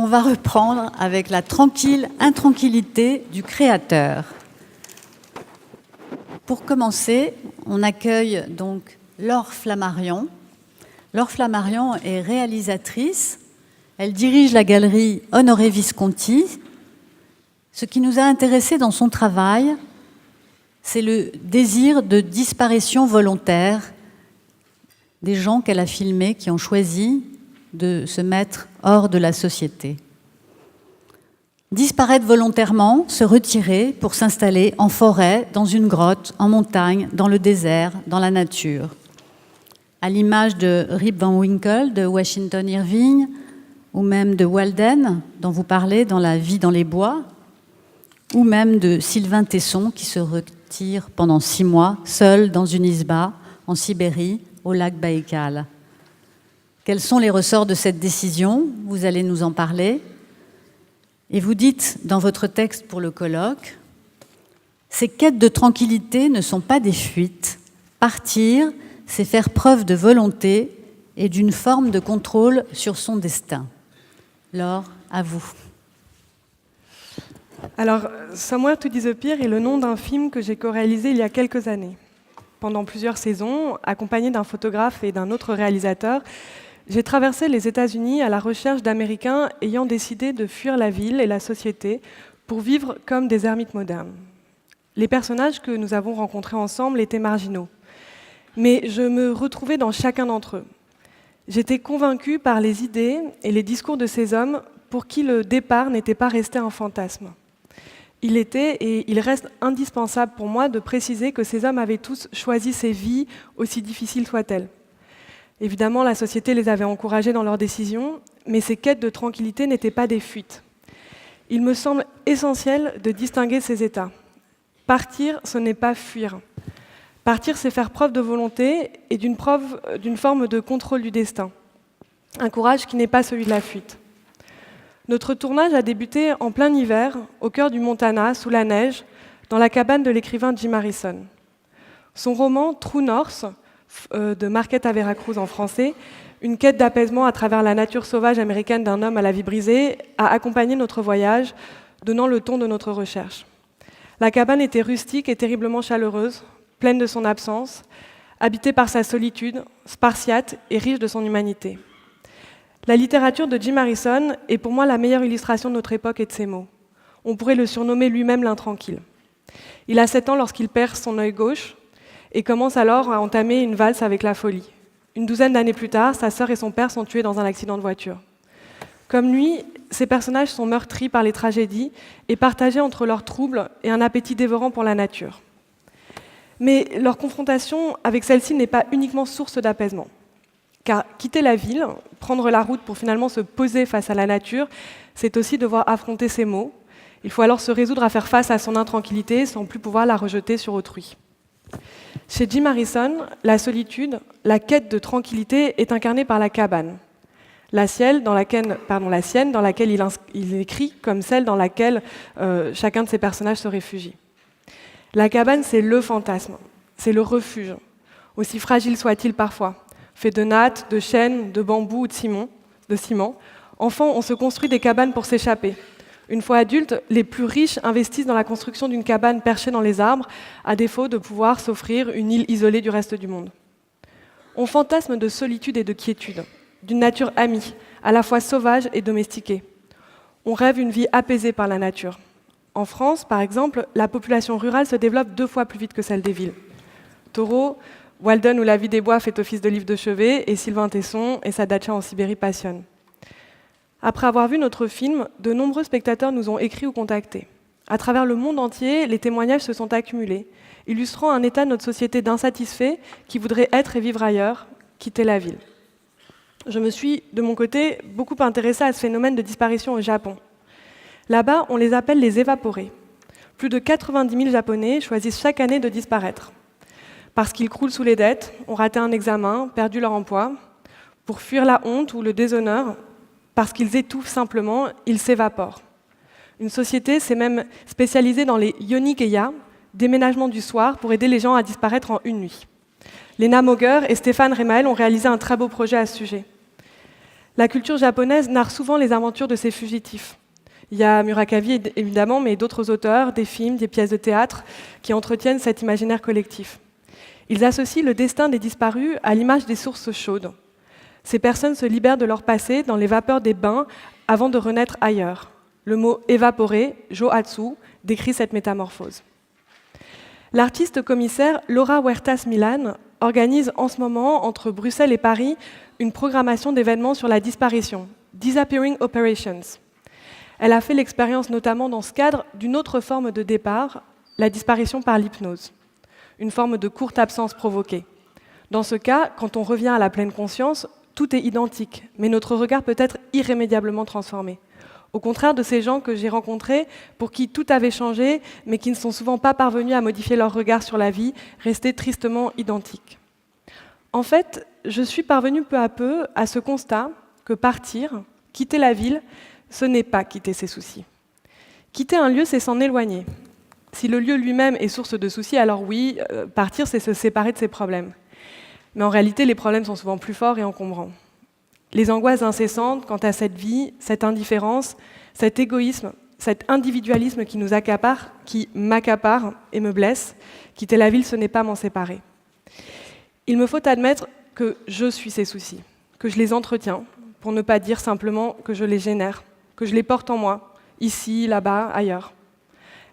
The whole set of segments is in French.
On va reprendre avec la tranquille intranquillité du créateur. Pour commencer, on accueille donc Laure Flammarion. Laure Flammarion est réalisatrice. Elle dirige la galerie Honoré Visconti. Ce qui nous a intéressés dans son travail, c'est le désir de disparition volontaire des gens qu'elle a filmés, qui ont choisi de se mettre hors de la société. Disparaître volontairement, se retirer pour s'installer en forêt, dans une grotte, en montagne, dans le désert, dans la nature. À l'image de Rip Van Winkle, de Washington Irving, ou même de Walden, dont vous parlez dans La vie dans les bois, ou même de Sylvain Tesson, qui se retire pendant 6 mois, seul dans une isba, en Sibérie, au lac Baïkal. Quels sont les ressorts de cette décision? Vous allez nous en parler. Et vous dites dans votre texte pour le colloque, « Ces quêtes de tranquillité ne sont pas des fuites. Partir, c'est faire preuve de volonté et d'une forme de contrôle sur son destin. » Laure, à vous. Alors, Somewhere to Disappear est le nom d'un film que j'ai co-réalisé il y a quelques années. Pendant plusieurs saisons, accompagné d'un photographe et d'un autre réalisateur, j'ai traversé les États-Unis à la recherche d'Américains ayant décidé de fuir la ville et la société pour vivre comme des ermites modernes. Les personnages que nous avons rencontrés ensemble étaient marginaux, mais je me retrouvais dans chacun d'entre eux. J'étais convaincue par les idées et les discours de ces hommes pour qui le départ n'était pas resté un fantasme. Il était et il reste indispensable pour moi de préciser que ces hommes avaient tous choisi ces vies, aussi difficiles soient-elles. Évidemment, la société les avait encouragés dans leurs décisions, mais ces quêtes de tranquillité n'étaient pas des fuites. Il me semble essentiel de distinguer ces états. Partir, ce n'est pas fuir. Partir, c'est faire preuve de volonté et d'une forme de contrôle du destin. Un courage qui n'est pas celui de la fuite. Notre tournage a débuté en plein hiver, au cœur du Montana, sous la neige, dans la cabane de l'écrivain Jim Harrison. Son roman True North, de Marquette à Veracruz en français, une quête d'apaisement à travers la nature sauvage américaine d'un homme à la vie brisée, a accompagné notre voyage, donnant le ton de notre recherche. La cabane était rustique et terriblement chaleureuse, pleine de son absence, habitée par sa solitude, spartiate et riche de son humanité. La littérature de Jim Harrison est pour moi la meilleure illustration de notre époque et de ses mots. On pourrait le surnommer lui-même l'intranquille. Il a 7 ans lorsqu'il perd son œil gauche et commence alors à entamer une valse avec la folie. Une douzaine d'années plus tard, sa sœur et son père sont tués dans un accident de voiture. Comme lui, ces personnages sont meurtris par les tragédies et partagés entre leurs troubles et un appétit dévorant pour la nature. Mais leur confrontation avec celle-ci n'est pas uniquement source d'apaisement. Car quitter la ville, prendre la route pour finalement se poser face à la nature, c'est aussi devoir affronter ses maux. Il faut alors se résoudre à faire face à son intranquillité sans plus pouvoir la rejeter sur autrui. Chez Jim Harrison, la solitude, la quête de tranquillité est incarnée par la cabane. La sienne dans laquelle il écrit, comme celle dans laquelle chacun de ses personnages se réfugie. La cabane, c'est le fantasme, c'est le refuge, aussi fragile soit-il parfois, fait de nattes, de chênes, de bambous ou de ciment. Enfant, on se construit des cabanes pour s'échapper. Une fois adultes, les plus riches investissent dans la construction d'une cabane perchée dans les arbres, à défaut de pouvoir s'offrir une île isolée du reste du monde. On fantasme de solitude et de quiétude, d'une nature amie, à la fois sauvage et domestiquée. On rêve une vie apaisée par la nature. En France, par exemple, la population rurale se développe 2 fois plus vite que celle des villes. Thoreau, Walden ou La vie des bois fait office de livre de chevet, et Sylvain Tesson et sa datcha en Sibérie passionnent. Après avoir vu notre film, de nombreux spectateurs nous ont écrit ou contactés. À travers le monde entier, les témoignages se sont accumulés, illustrant un état de notre société d'insatisfaits qui voudrait être et vivre ailleurs, quitter la ville. Je me suis, de mon côté, beaucoup intéressée à ce phénomène de disparition au Japon. Là-bas, on les appelle les évaporés. Plus de 90 000 Japonais choisissent chaque année de disparaître. Parce qu'ils croulent sous les dettes, ont raté un examen, perdu leur emploi. Pour fuir la honte ou le déshonneur, parce qu'ils étouffent simplement, ils s'évaporent. Une société s'est même spécialisée dans les yonikeya, déménagements du soir pour aider les gens à disparaître en une nuit. Léna Moger et Stéphane Remael ont réalisé un très beau projet à ce sujet. La culture japonaise narre souvent les aventures de ses fugitifs. Il y a Murakami, évidemment, mais d'autres auteurs, des films, des pièces de théâtre, qui entretiennent cet imaginaire collectif. Ils associent le destin des disparus à l'image des sources chaudes. Ces personnes se libèrent de leur passé dans les vapeurs des bains avant de renaître ailleurs. Le mot « évaporer », johatsu, décrit cette métamorphose. L'artiste commissaire Laura Huertas Milan organise en ce moment, entre Bruxelles et Paris, une programmation d'événements sur la disparition, Disappearing Operations. Elle a fait l'expérience notamment dans ce cadre d'une autre forme de départ, la disparition par l'hypnose, une forme de courte absence provoquée. Dans ce cas, quand on revient à la pleine conscience, tout est identique, mais notre regard peut être irrémédiablement transformé. Au contraire de ces gens que j'ai rencontrés, pour qui tout avait changé, mais qui ne sont souvent pas parvenus à modifier leur regard sur la vie, restés tristement identiques. En fait, je suis parvenue peu à peu à ce constat que partir, quitter la ville, ce n'est pas quitter ses soucis. Quitter un lieu, c'est s'en éloigner. Si le lieu lui-même est source de soucis, alors oui, partir, c'est se séparer de ses problèmes. Mais en réalité, les problèmes sont souvent plus forts et encombrants. Les angoisses incessantes quant à cette vie, cette indifférence, cet égoïsme, cet individualisme qui nous accapare, qui m'accapare et me blesse, quitter la ville, ce n'est pas m'en séparer. Il me faut admettre que je suis ces soucis, que je les entretiens, pour ne pas dire simplement que je les génère, que je les porte en moi, ici, là-bas, ailleurs.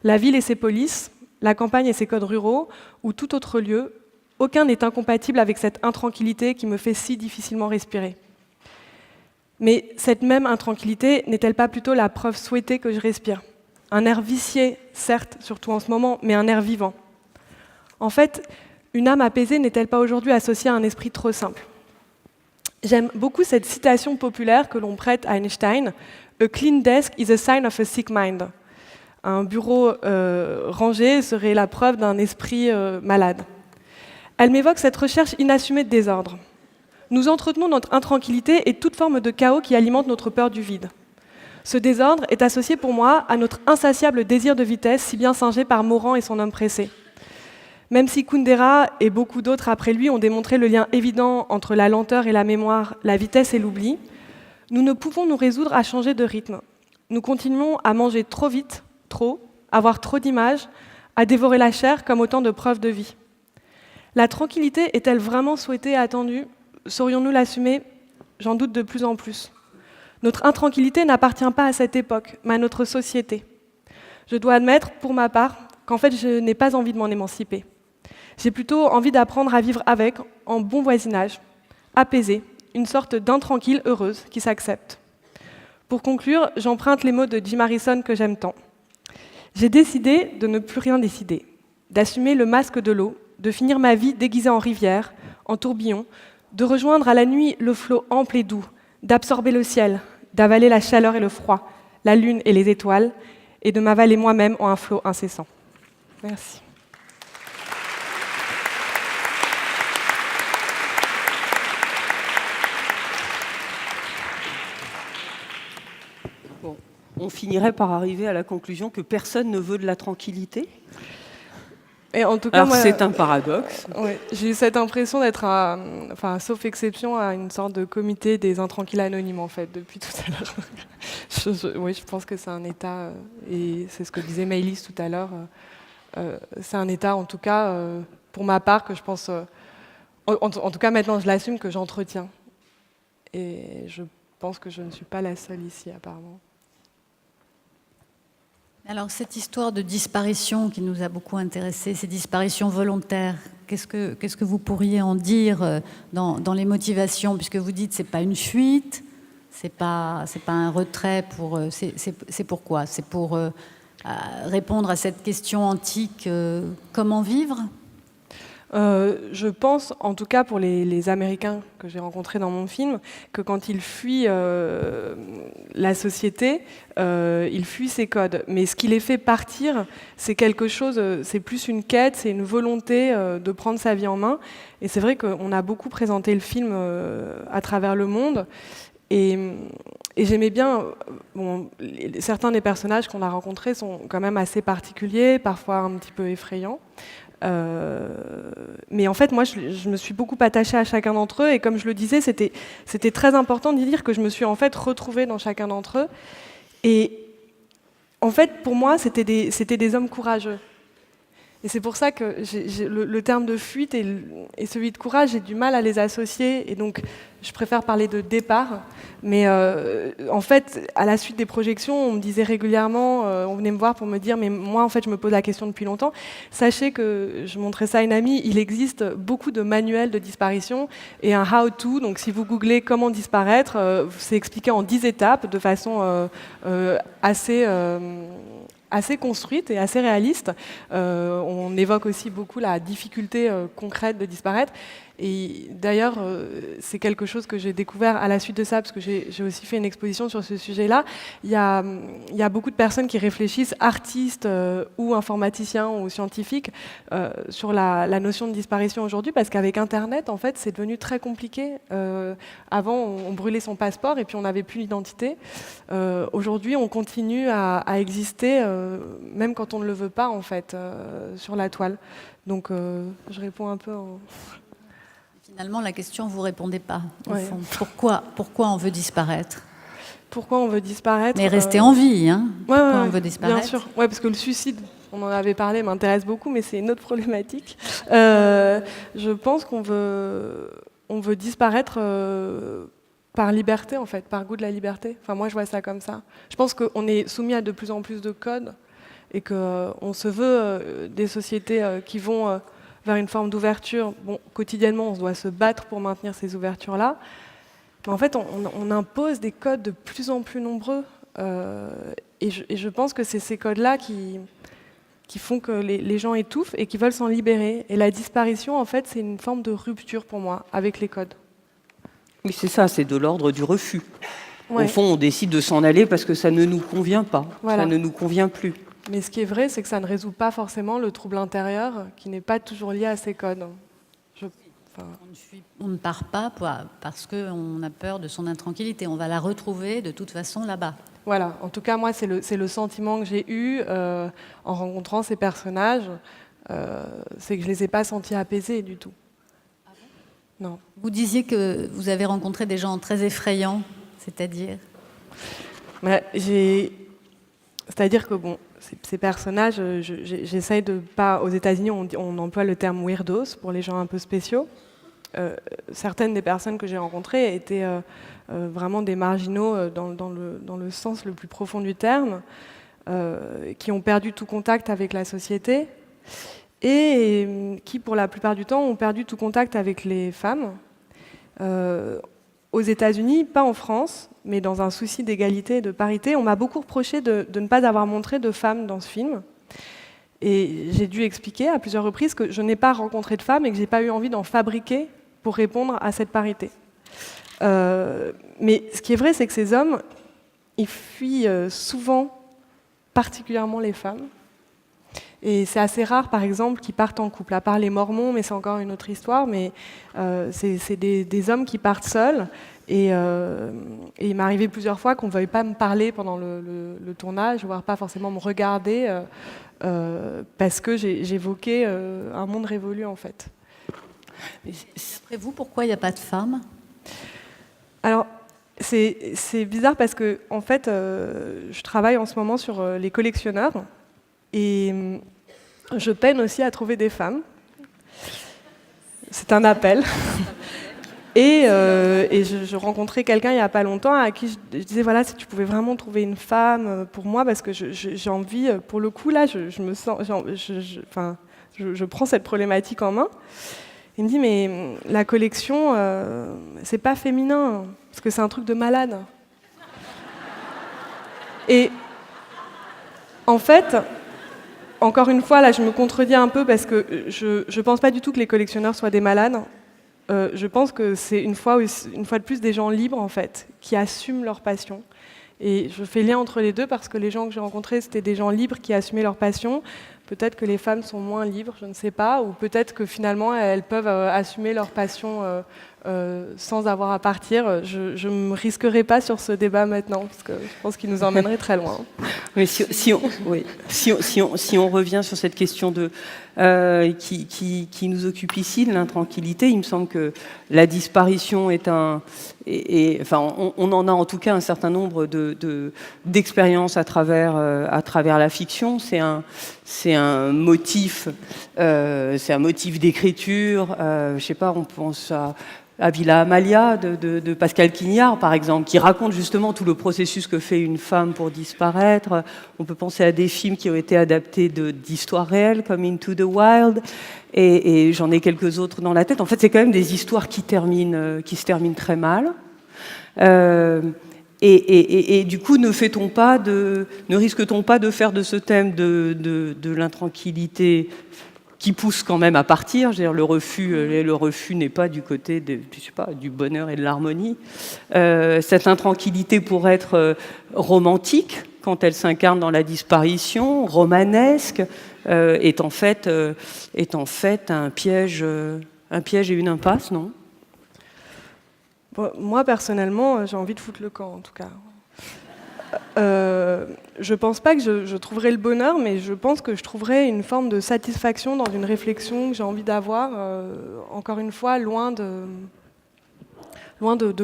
La ville et ses polices, la campagne et ses codes ruraux, ou tout autre lieu, aucun n'est incompatible avec cette intranquillité qui me fait si difficilement respirer. Mais cette même intranquillité n'est-elle pas plutôt la preuve souhaitée que je respire? Un air vicié, certes, surtout en ce moment, mais un air vivant. En fait, une âme apaisée n'est-elle pas aujourd'hui associée à un esprit trop simple? J'aime beaucoup cette citation populaire que l'on prête à Einstein, « A clean desk is a sign of a sick mind ». Un bureau rangé serait la preuve d'un esprit malade. Elle m'évoque cette recherche inassumée de désordre. Nous entretenons notre intranquillité et toute forme de chaos qui alimente notre peur du vide. Ce désordre est associé pour moi à notre insatiable désir de vitesse, si bien singé par Morand et son homme pressé. Même si Kundera et beaucoup d'autres après lui ont démontré le lien évident entre la lenteur et la mémoire, la vitesse et l'oubli, nous ne pouvons nous résoudre à changer de rythme. Nous continuons à manger trop vite, trop, à avoir trop d'images, à dévorer la chair comme autant de preuves de vie. La tranquillité est-elle vraiment souhaitée et attendue? Saurions-nous l'assumer? J'en doute de plus en plus. Notre intranquillité n'appartient pas à cette époque, mais à notre société. Je dois admettre, pour ma part, qu'en fait, je n'ai pas envie de m'en émanciper. J'ai plutôt envie d'apprendre à vivre avec, en bon voisinage, apaisé, une sorte d'intranquille heureuse qui s'accepte. Pour conclure, j'emprunte les mots de Jim Harrison que j'aime tant. J'ai décidé de ne plus rien décider, d'assumer le masque de l'eau, de finir ma vie déguisée en rivière, en tourbillon, de rejoindre à la nuit le flot ample et doux, d'absorber le ciel, d'avaler la chaleur et le froid, la lune et les étoiles, et de m'avaler moi-même en un flot incessant. Merci. Bon, on finirait par arriver à la conclusion que personne ne veut de la tranquillité. Et en tout cas, moi, c'est un paradoxe. Ouais, j'ai eu cette impression d'être, sauf exception, à une sorte de comité des intranquilles anonymes, en fait, depuis tout à l'heure. Oui, je pense que c'est un état, et c'est ce que disait Maëlys tout à l'heure, c'est un état, en tout cas, pour ma part, que je pense, en tout cas maintenant je l'assume, que j'entretiens. Et je pense que je ne suis pas la seule ici, apparemment. Alors, cette histoire de disparition qui nous a beaucoup intéressés, ces disparitions volontaires, qu'est-ce que vous pourriez en dire dans les motivations, puisque vous dites que ce n'est pas une fuite, c'est pas un retrait, c'est pourquoi? C'est pour répondre à cette question antique, comment vivre? Je pense, en tout cas pour les Américains que j'ai rencontrés dans mon film, que quand ils fuient la société, ils fuient ces codes. Mais ce qui les fait partir, c'est quelque chose, c'est plus une quête, c'est une volonté de prendre sa vie en main. Et c'est vrai qu'on a beaucoup présenté le film à travers le monde. Et j'aimais bien, certains des personnages qu'on a rencontrés sont quand même assez particuliers, parfois un petit peu effrayants. Mais en fait, moi, je me suis beaucoup attachée à chacun d'entre eux, et comme je le disais, c'était très important d'y dire que je me suis en fait retrouvée dans chacun d'entre eux. Et en fait, pour moi, c'était des hommes courageux. Et c'est pour ça que le terme de fuite et celui de courage, j'ai du mal à les associer. Et donc, je préfère parler de départ. Mais en fait, à la suite des projections, on me disait régulièrement, on venait me voir pour me dire, mais moi, en fait, je me pose la question depuis longtemps. Sachez que, je montrais ça à une amie, il existe beaucoup de manuels de disparition et un how-to. Donc, si vous googlez comment disparaître, c'est expliqué en 10 étapes de façon assez construite et assez réaliste. On évoque aussi beaucoup la difficulté concrète de disparaître. Et d'ailleurs, c'est quelque chose que j'ai découvert à la suite de ça, parce que j'ai aussi fait une exposition sur ce sujet-là. Il y a beaucoup de personnes qui réfléchissent, artistes ou informaticiens ou scientifiques, sur la notion de disparition aujourd'hui, parce qu'avec Internet, en fait, c'est devenu très compliqué. Avant, on brûlait son passeport et puis on n'avait plus l'identité. Aujourd'hui, on continue à exister, même quand on ne le veut pas, en fait, sur la toile. Donc, je réponds un peu en... Finalement, la question, vous ne répondez pas, au Ouais. fond. Pourquoi on veut disparaître? Pourquoi on veut disparaître? Mais rester en vie, hein? Ouais, Pourquoi on veut disparaître? bien sûr. Ouais, parce que le suicide, on en avait parlé, m'intéresse beaucoup, mais c'est une autre problématique. Je pense qu'on veut disparaître par liberté, en fait, par goût de la liberté. Enfin, moi, je vois ça comme ça. Je pense qu'on est soumis à de plus en plus de codes et qu'on se veut des sociétés qui vont vers une forme d'ouverture. Bon, quotidiennement, on doit se battre pour maintenir ces ouvertures-là. Mais en fait, on impose des codes de plus en plus nombreux. Et je pense que c'est ces codes-là qui font que les gens étouffent et qui veulent s'en libérer. Et la disparition, en fait, c'est une forme de rupture pour moi avec les codes. Oui, c'est ça, c'est de l'ordre du refus. Ouais. Au fond, on décide de s'en aller parce que ça ne nous convient pas, Voilà. ça ne nous convient plus. Mais ce qui est vrai, c'est que ça ne résout pas forcément le trouble intérieur qui n'est pas toujours lié à ces codes. On ne part pas parce qu'on a peur de son intranquillité. On va la retrouver de toute façon là-bas. Voilà, en tout cas, moi, c'est le sentiment que j'ai eu en rencontrant ces personnages. C'est que je ne les ai pas sentis apaisés du tout. Ah bon? Non. Vous disiez que vous avez rencontré des gens très effrayants, c'est-à-dire? C'est-à-dire que, bon, ces personnages, j'essaye de pas... Aux États-Unis, on emploie le terme weirdos pour les gens un peu spéciaux. Certaines des personnes que j'ai rencontrées étaient vraiment des marginaux dans le sens le plus profond du terme, qui ont perdu tout contact avec la société et qui, pour la plupart du temps, ont perdu tout contact avec les femmes. Aux États-Unis, pas en France, mais dans un souci d'égalité et de parité, on m'a beaucoup reproché de ne pas avoir montré de femmes dans ce film. Et j'ai dû expliquer à plusieurs reprises que je n'ai pas rencontré de femmes et que je n'ai pas eu envie d'en fabriquer pour répondre à cette parité. Mais ce qui est vrai, c'est que ces hommes, ils fuient souvent, particulièrement les femmes. Et c'est assez rare, par exemple, qu'ils partent en couple, à part les Mormons, mais c'est encore une autre histoire, mais c'est des hommes qui partent seuls. Et il m'est arrivé plusieurs fois qu'on ne veuille pas me parler pendant le tournage, voire pas forcément me regarder, parce que j'évoquais un monde révolu, en fait. D'après vous, pourquoi il n'y a pas de femmes? Alors, c'est bizarre parce que, en fait, je travaille en ce moment sur les collectionneurs. Et je peine aussi à trouver des femmes. C'est un appel. Et je rencontrais quelqu'un il n'y a pas longtemps à qui je disais, voilà, si tu pouvais vraiment trouver une femme pour moi, parce que j'ai envie, pour le coup, là, je me sens, je prends cette problématique en main. Il me dit, mais la collection, c'est pas féminin, parce que c'est un truc de malade. Et en fait... Encore une fois, là, je me contredis un peu parce que je ne pense pas du tout que les collectionneurs soient des malades. Je pense que c'est une fois de plus des gens libres, en fait, qui assument leur passion. Et je fais lien entre les deux parce que les gens que j'ai rencontrés, c'était des gens libres qui assumaient leur passion. Peut-être que les femmes sont moins libres, je ne sais pas. Ou peut-être que finalement, elles peuvent assumer leur passion sans avoir à partir. Je ne me risquerai pas sur ce débat maintenant parce que je pense qu'il nous emmènerait très loin. Mais si on revient sur cette question qui nous occupe ici, de l'intranquillité, il me semble que la disparition est enfin, on en a en tout cas un certain nombre d'expériences à travers la fiction. C'est un motif d'écriture. Je sais pas, on pense à Villa Amalia de Pascal Quignard, par exemple, qui raconte justement tout le processus que fait une femme pour disparaître. On peut penser à des films qui ont été adaptés d'histoires réelles, comme Into the Wild, et j'en ai quelques autres dans la tête. En fait, c'est quand même des histoires qui se terminent très mal. Et du coup, ne risque-t-on pas de faire de ce thème de l'intranquillité qui pousse quand même à partir. Je veux dire, le refus n'est pas du côté du bonheur et de l'harmonie. Cette intranquillité pourrait être romantique quand elle s'incarne dans la disparition, romanesque, est en fait un piège et une impasse, non ? Bon, moi, personnellement, j'ai envie de foutre le camp, en tout cas. Je pense pas que je trouverai le bonheur, mais je pense que je trouverai une forme de satisfaction dans une réflexion que j'ai envie d'avoir, encore une fois, loin de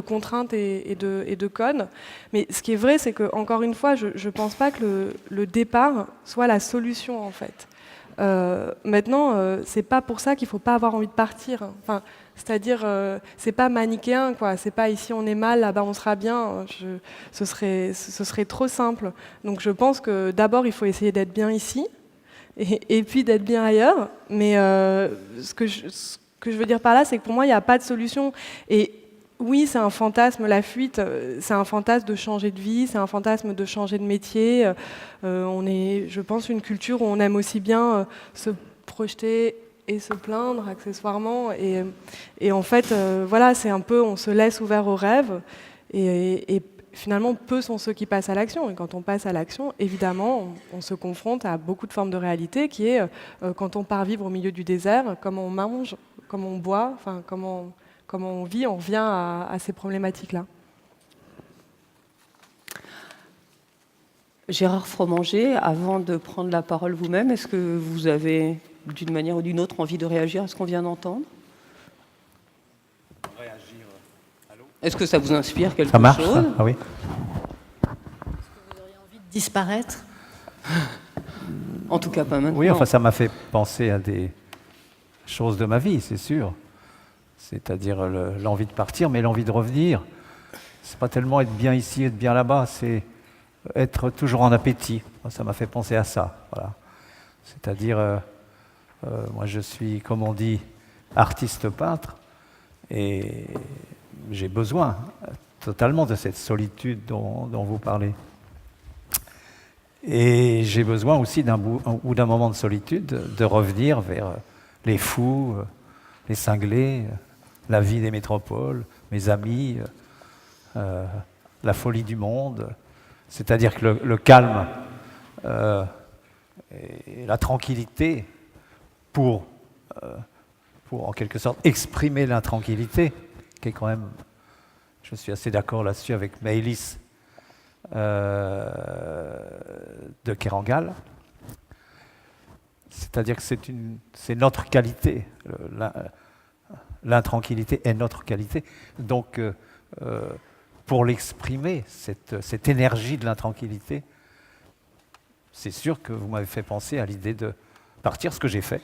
contraintes et de codes. Mais ce qui est vrai, c'est que, encore une fois, je pense pas que le départ soit la solution, en fait. Maintenant, c'est pas pour ça qu'il faut pas avoir envie de partir. Enfin, c'est-à-dire, c'est pas manichéen, quoi. C'est pas ici on est mal, là-bas on sera bien. Ce serait trop simple. Donc je pense que d'abord il faut essayer d'être bien ici, et puis d'être bien ailleurs. Mais ce que je veux dire par là, c'est que pour moi il n'y a pas de solution. Et oui, c'est un fantasme, la fuite, c'est un fantasme de changer de vie, c'est un fantasme de changer de métier. On est, je pense, une culture où on aime aussi bien se projeter et se plaindre accessoirement. Et en fait, voilà, c'est un peu, on se laisse ouvert aux rêves. Et finalement, peu sont ceux qui passent à l'action. Et quand on passe à l'action, évidemment, on se confronte à beaucoup de formes de réalité qui est, quand on part vivre au milieu du désert, comment on mange, comment on boit, enfin, comment on vit, on revient à ces problématiques-là. Gérard Fromanger, avant de prendre la parole vous-même, est-ce que vous avez, d'une manière ou d'une autre, envie de réagir à ce qu'on vient d'entendre ? Est-ce que ça vous inspire quelque chose ? Ça marche, ça ? Ah oui. Est-ce que vous auriez envie de disparaître ? En tout cas, pas maintenant. Oui, enfin, ça m'a fait penser à des choses de ma vie, c'est sûr. C'est-à-dire l'envie de partir, mais l'envie de revenir. C'est pas tellement être bien ici, être bien là-bas, c'est être toujours en appétit. Ça m'a fait penser à ça. Voilà. C'est-à-dire, moi je suis, comme on dit, artiste peintre, et j'ai besoin totalement de cette solitude dont vous parlez. Et j'ai besoin aussi d'un moment de solitude, de revenir vers les fous, les cinglés, la vie des métropoles, mes amis, la folie du monde. C'est-à-dire que le calme et la tranquillité pour en quelque sorte exprimer l'intranquillité, qui est quand même, je suis assez d'accord là-dessus avec Maëlys de Kerangal. C'est-à-dire que c'est notre qualité. L'intranquillité est notre qualité. Donc, pour l'exprimer, cette énergie de l'intranquillité, c'est sûr que vous m'avez fait penser à l'idée de partir, ce que j'ai fait.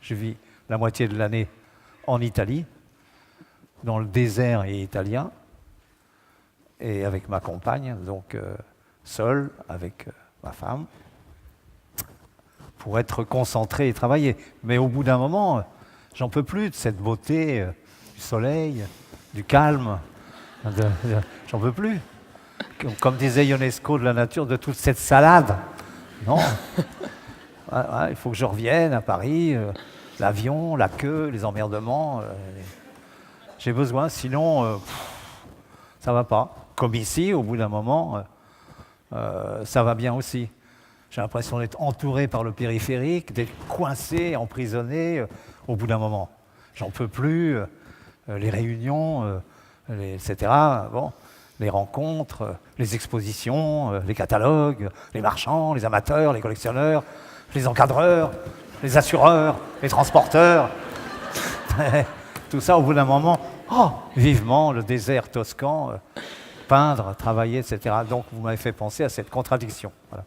Je vis la moitié de l'année en Italie, dans le désert et italien, et avec ma compagne, donc seul, avec ma femme, pour être concentré et travailler. Mais au bout d'un moment, j'en peux plus de cette beauté, du soleil, du calme. J'en peux plus. Comme disait Ionesco de la nature, de toute cette salade. Non. Il faut que je revienne à Paris, l'avion, la queue, les emmerdements. J'ai besoin, sinon, ça va pas. Comme ici, au bout d'un moment, ça va bien aussi. J'ai l'impression d'être entouré par le périphérique, d'être coincé, emprisonné, au bout d'un moment. J'en peux plus, les réunions, etc. Bon. les rencontres, les expositions, les catalogues, les marchands, les amateurs, les collectionneurs, les encadreurs, les assureurs, les transporteurs. Tout ça, au bout d'un moment, oh, vivement le désert toscan, peindre, travailler, etc. Donc vous m'avez fait penser à cette contradiction. Voilà.